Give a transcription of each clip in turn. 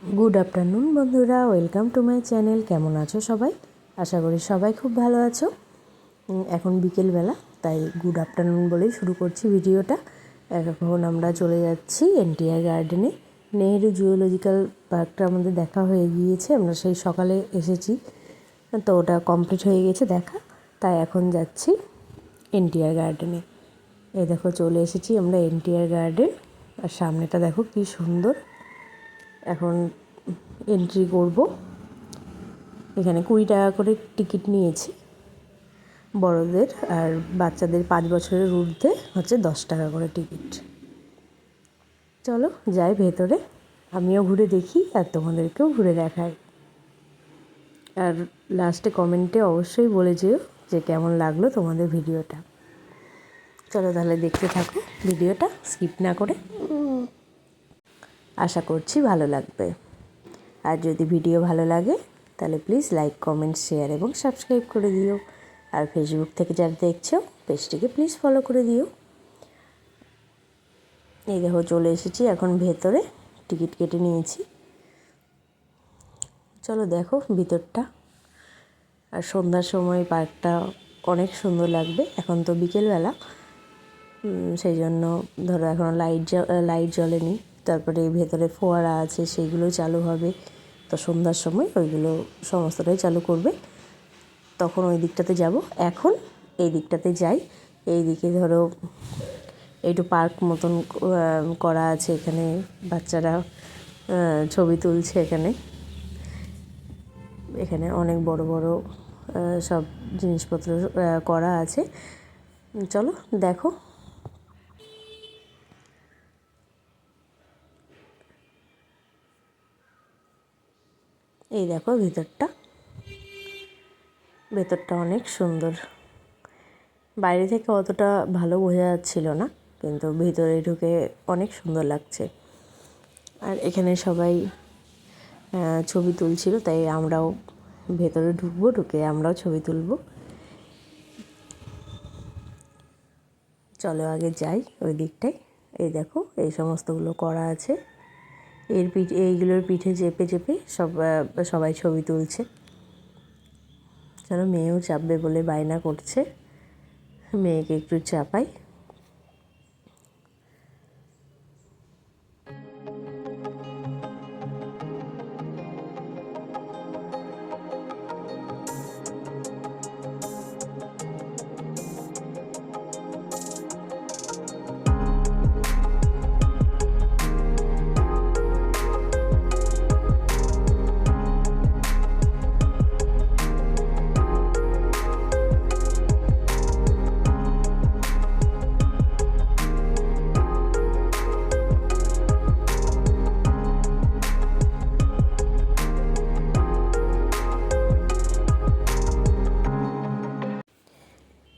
Good afternoon বন্ধুরা, welcome to my channel. কেমন আছো সবাই? আশা করি সবাই খুব ভালো আছো। এখন বিকেলবেলা, তাই গুড আফটারনুন বলেই শুরু করছি ভিডিওটা। এখন আমরা চলে যাচ্ছি এনটিআর গার্ডেনে। নেহেরু জুওলজিক্যাল পার্কটা আমাদের দেখা হয়ে গিয়েছে, আমরা সেই সকালে এসেছি, তো ওটা কমপ্লিট হয়ে গেছে দেখা। তাই এখন যাচ্ছি এনটিআর গার্ডেনে। এই দেখো চলে এসেছি আমরা এনটিআর গার্ডেন। আর সামনেটা দেখো কি সুন্দর। এখন এন্ট্রি করব। এখানে 20 টাকা করে টিকিট নিয়েছি বড়দের, আর বাচ্চাদের 5 বছরের ঊর্ধ্বে হচ্ছে 10 টাকা করে টিকিট। চলো যাই ভেতরে, আমিও ঘুরে দেখি আর তোমাদেরকেও ঘুরে দেখাই। আর লাস্টে কমেন্টে অবশ্যই বলে যেও যে কেমন লাগলো তোমাদের ভিডিওটা। চলো তাহলে দেখতে থাকো ভিডিওটা স্কিপ না করে। আশা করছি ভালো লাগবে। আর যদি ভিডিও ভালো লাগে তাহলে প্লিজ লাইক, কমেন্ট, শেয়ার এবং সাবস্ক্রাইব করে দিও। আর ফেসবুক থেকে যারা দেখছো পেজটিকে প্লিজ ফলো করে দিও। এই দেখো চলে এসেছি এখন ভেতরে, টিকিট কেটে নিয়েছি। চলো দেখো ভিতরটা। আর সন্ধ্যার সময় পার্কটা অনেক সুন্দর লাগবে। এখন তো বিকেলবেলা, সেই জন্য ধরো এখন লাইট জ্বলেনি। তারপরে ভেতরে ফোয়ারা আছে, সেইগুলো চালু হবে। তো সন্ধ্যার সময় ওইগুলো সমস্তটাই চালু করবে, তখন ওই দিকটাতে যাব। এখন এই দিকটাতে যাই। এই দিকে ধরো একটু পার্ক মতন করা আছে, এখানে বাচ্চারা ছবি তুলছে। এখানে অনেক বড় বড় সব জিনিসপত্র করা আছে। চলো দেখো। এই দেখো ভেতরটা অনেক সুন্দর। বাইরে থেকে অতটা ভালো বোঝা যাচ্ছিল না, কিন্তু ভিতরে ঢুকে অনেক সুন্দর লাগছে। আর এখানে সবাই ছবি তুলছিল, তাই আমরাও ভেতরে ঢুকে আমরাও ছবি তুলব। চলো আগে যাই ওই দিকটায়। এই দেখো এই সমস্তগুলো করা আছে। এইগুলোর পিঠে চেপে চেপে সবাই ছবি তুলছে। যেন মেয়েও চাপবে বলে বায়না করছে, মেয়েকে একটু চাপাই।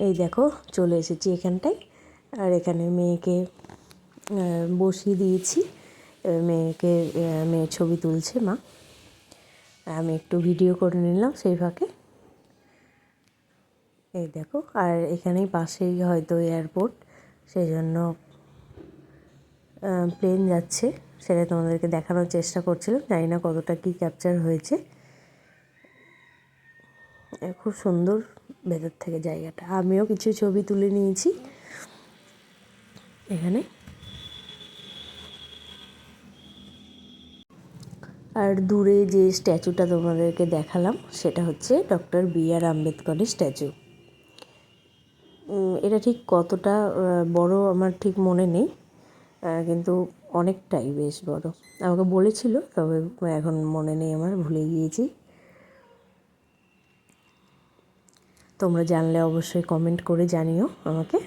এই দেখো চলে এসেছি এখানটায়। আর এখানে মেয়েকে বসিয়ে দিয়েছি। মেয়ের ছবি তুলছে মা, আমি একটু ভিডিও করে নিলাম সেই ফাঁকে। এই দেখো, আর এখানেই পাশেই হয়তো এয়ারপোর্ট, সেই জন্য প্লেন যাচ্ছে, সেটা তোমাদেরকে দেখানোর চেষ্টা করছিলাম। জানি না কতটা কী ক্যাপচার হয়েছে। খুব সুন্দর ভেতর থেকে জায়গাটা। আমিও কিছু ছবি তুলে নিয়েছি এখানে। আর দূরে যে স্ট্যাচুটা তোমাদেরকে দেখালাম সেটা হচ্ছে ডক্টর বি.আর. আম্বেদকরের স্ট্যাচু। এটা ঠিক কতটা বড় আমার ঠিক মনে নেই, কিন্তু অনেকটাই বেশ বড়। আমাকে বলেছিল, তবে এখন মনে নেই, আমার ভুলে গিয়েছি। তোমরা জানলে অবশ্যই কমেন্ট করে জানিও আমাকে।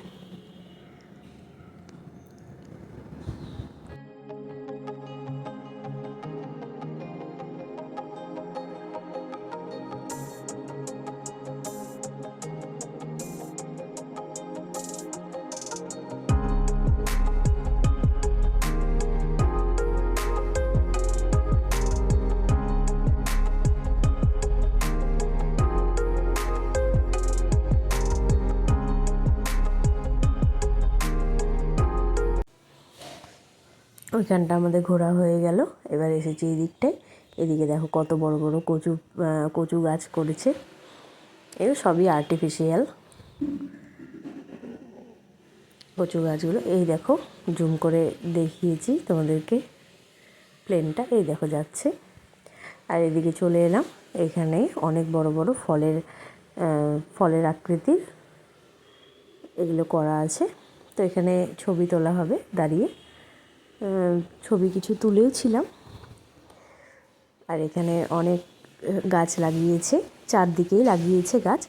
ওইখানটা আমাদের ঘোরা হয়ে গেল। এবার এসেছি এই দিকটায়। এদিকে দেখো কত বড় বড় কচু গাছ করেছে। এগুলো সবই আর্টিফিশিয়াল কচু গাছগুলো। এই দেখো জুম করে দেখিয়েছি তোমাদেরকে, প্লেনটা এই দেখো যাচ্ছে। আর এদিকে চলে এলাম, এখানে অনেক বড় বড় ফলের আকৃতির এগুলো করা আছে। তো এখানে ছবি তোলা হবে দাঁড়িয়ে, ছবি কিছু তুলেও ছিলাম। আর এখানে অনেক গাছ লাগিয়েছে, চারদিকেই লাগিয়েছে গাছ,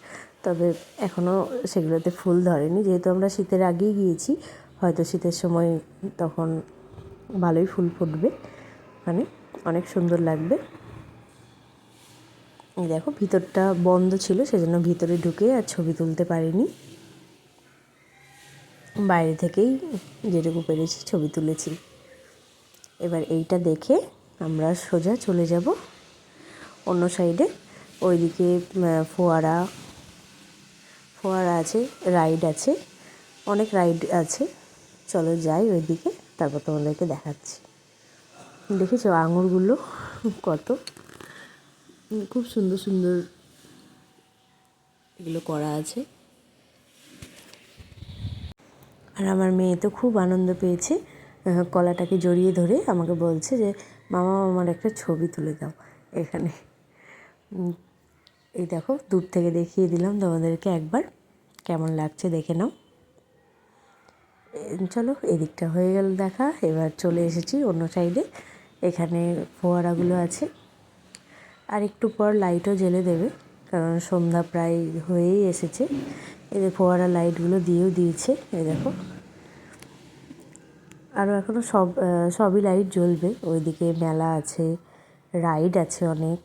তবে এখনও সেগুলোতে ফুল ধরেনি, যেহেতু আমরা শীতের আগেই গিয়েছি। হয়তো শীতের সময় তখন ভালোই ফুল ফুটবে, মানে অনেক সুন্দর লাগবে। দেখো ভিতরটা বন্ধ ছিল, সেজন্য ভিতরে ঢুকে আর ছবি তুলতে পারিনি। বাইরে থেকেই যেটুকু পেরেছি ছবি তুলেছি। এবার এইটা দেখে আমরা সোজা চলে যাব অন্য সাইডে। ওইদিকে ফোয়ারা আছে, রাইড আছে, অনেক রাইড আছে। চলো যাই ওইদিকে, তারপর তোমাদেরকে দেখাচ্ছি। দেখেছো আঙুরগুলো কত খুব সুন্দর সুন্দর এগুলো করা আছে। আর আমার মেয়ে তো খুব আনন্দ পেয়েছে, কলাটাকে জড়িয়ে ধরে আমাকে বলছে যে মামা আমার একটা ছবি তুলে দাও এখানে। এই দেখো দূর থেকে দেখিয়ে দিলাম তোমাদেরকে একবার, কেমন লাগছে দেখে নাও। চলো এদিকটা হয়ে গেল দেখা। এবার চলে এসেছি অন্য সাইডে। এখানে ফোয়ারাগুলো আছে, আর একটু পর লাইটও জ্বেলে দেবে, কারণ সন্ধ্যা প্রায় হয়েই এসেছে। এদের ফোয়ারা লাইটগুলো দিয়েও দিয়েছে, এই দেখো। আরও এখনও সবই লাইট জ্বলবে। ওইদিকে মেলা আছে, রাইড আছে অনেক,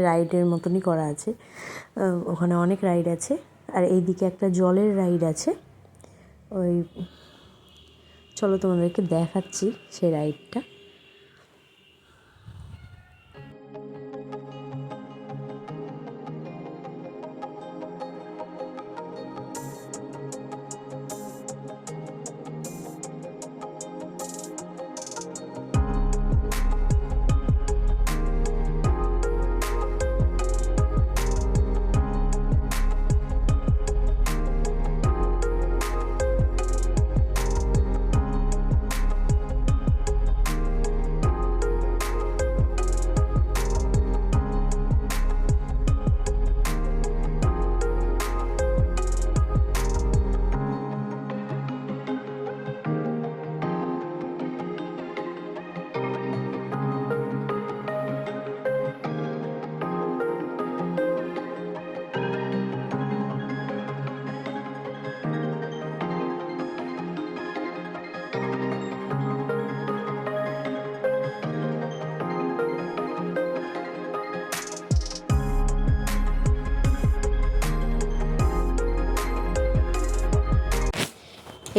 রাইডের মতনই করা আছে, ওখানে অনেক রাইড আছে। আর এইদিকে একটা জলের রাইড আছে, ওই চলো তোমাদেরকে দেখাচ্ছি সেই রাইডটা।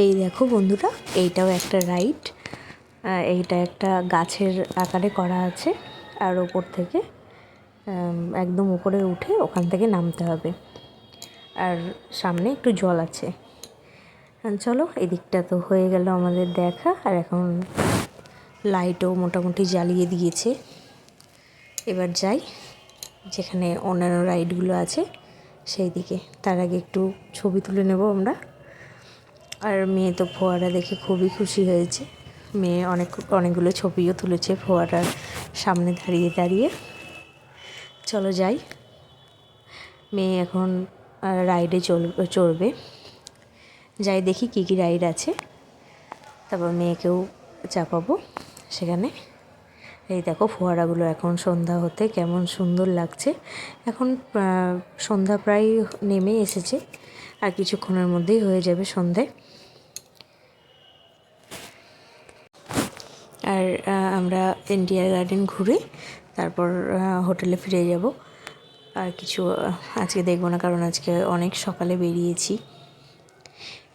এই দেখো বন্ধুরা, এইটাও একটা রাইড। এইটা একটা গাছের আকারে করা আছে, আর ওপর থেকে একদম উপরে উঠে ওখান থেকে নামতে হবে। আর সামনে একটু জল আছে। চলো এদিকটা তো হয়ে গেল আমাদের দেখা। আর এখন লাইটও মোটামুটি জ্বালিয়ে দিয়েছে। এবার যাই যেখানে অন্যান্য রাইডগুলো আছে সেই দিকে। তার আগে একটু ছবি তুলে নেব আমরা। আর মেয়ে তো ফোয়ারা দেখে খুবই খুশি হয়েছে। মেয়ে অনেকগুলো ছবিও তুলেছে ফোয়ারার সামনে দাঁড়িয়ে দাঁড়িয়ে। চলো যাই, মেয়ে এখন রাইডে চড়বে। যাই দেখি কী কী রাইড আছে, তারপর মেয়েকেও চাপাবো সেখানে। এই দেখো ফোয়ারাগুলো এখন সন্ধ্যা হতে কেমন সুন্দর লাগছে। এখন সন্ধ্যা প্রায় নেমে এসেছে, আর কিছুক্ষণের মধ্যেই হয়ে যাবে সন্ধে। আর আমরা ইন্ডিয়া গার্ডেন ঘুরে তারপর হোটেলে ফিরে যাব। আর কিছু আজকে দেখবো না, কারণ আজকে অনেক সকালে বেরিয়েছি।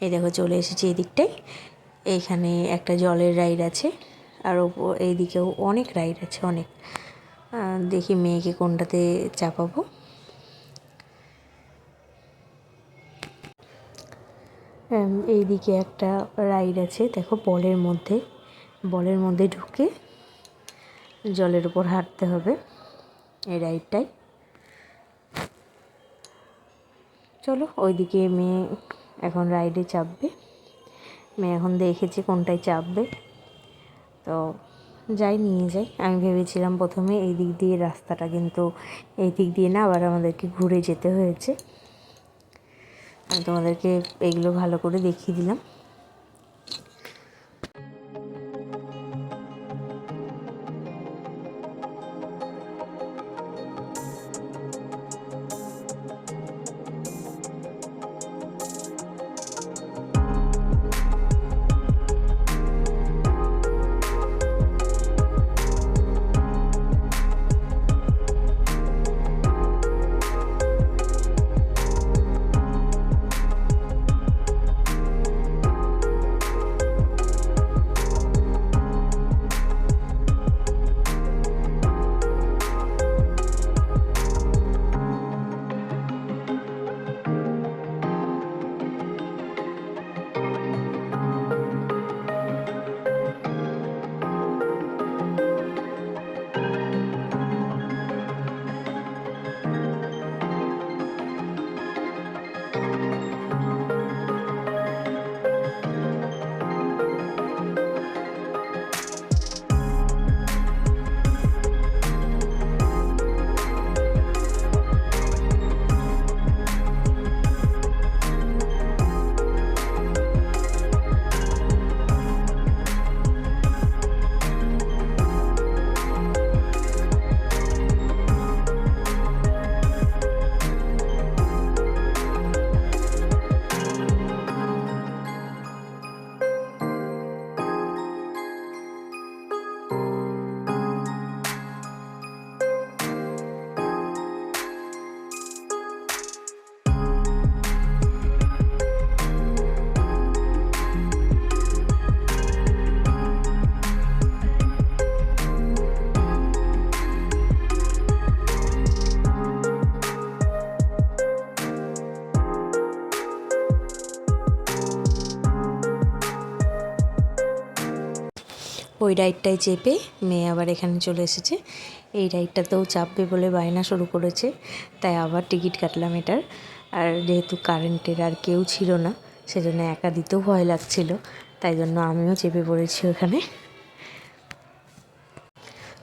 এই দেখো চলে এসেছি এই দিকটায়। এইখানে একটা জলের রাইড আছে, আর এইদিকেও অনেক রাইড আছে, অনেক। দেখি মেয়েকে কোনটাতে চাপাবো। এইদিকে একটা রাইড আছে, দেখো বলের মধ্যে বলের মধ্যে ঢুকে জলের উপর হাঁটতে হবে এই রাইডটাই। চলো ওইদিকে মেয়ে এখন রাইডে চাপবে। মেয়ে এখন দেখেছে কোনটায় চাপবে, তো যাই নিয়ে যাই। আমি ভেবেছিলাম প্রথমে এই দিক দিয়ে রাস্তাটা, কিন্তু এই দিক দিয়ে না, আবার আমাদেরকে ঘুরে যেতে হয়েছে। আমি তোমাদেরকে এগুলো ভালো করে দেখিয়ে দিলাম। ওই রাইডটায় চেপে মেয়ে আবার এখানে চলে এসেছে। এই রাইডটাতেও চাপবে বলে বায়না শুরু করেছে, তাই আবার টিকিট কাটলাম এটার। আর যেহেতু কারেন্টের আর কেউ ছিল না, সেজন্য একা দিতেও ভয় লাগছিল, তাই জন্য আমিও চেপে পড়েছি ওখানে।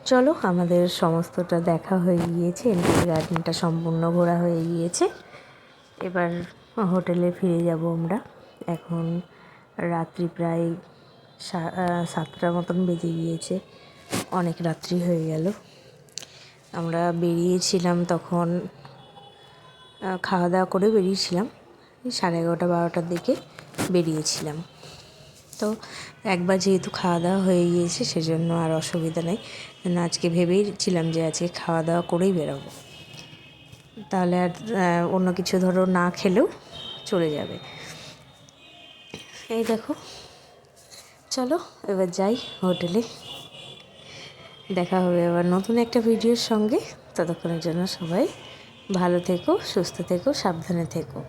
চলো, আমাদের সমস্তটা দেখা হয়ে গিয়েছে, এন্ট্রি গার্ডেনটা সম্পূর্ণ ঘোরা হয়ে গিয়েছে। এবার হোটেলে ফিরে যাব আমরা। এখন রাত্রি প্রায় 7টা মতন বেজে গিয়েছে, অনেক রাত্রি হয়ে গেল। আমরা বেরিয়েছিলাম তখন, খাওয়া দাওয়া করে বেরিয়েছিলাম 11:30-12টার দিকে বেরিয়েছিলাম। তো একবার যেহেতু খাওয়া দাওয়া হয়ে গিয়েছে, সেজন্য আর অসুবিধা নেই। আজকে ভেবেইছিলাম যে আজকে খাওয়া দাওয়া করেই বেরোবো, তাহলে আর অন্য কিছু ধরো না খেলেও চলে যাবে। এই দেখো, চলো এবার যাই হোটেলে। দেখা হবে আবার নতুন একটা ভিডিওর সঙ্গে। ততক্ষণের জন্য সবাই ভালো থেকো, সুস্থ থেকো, সাবধানে থেকো।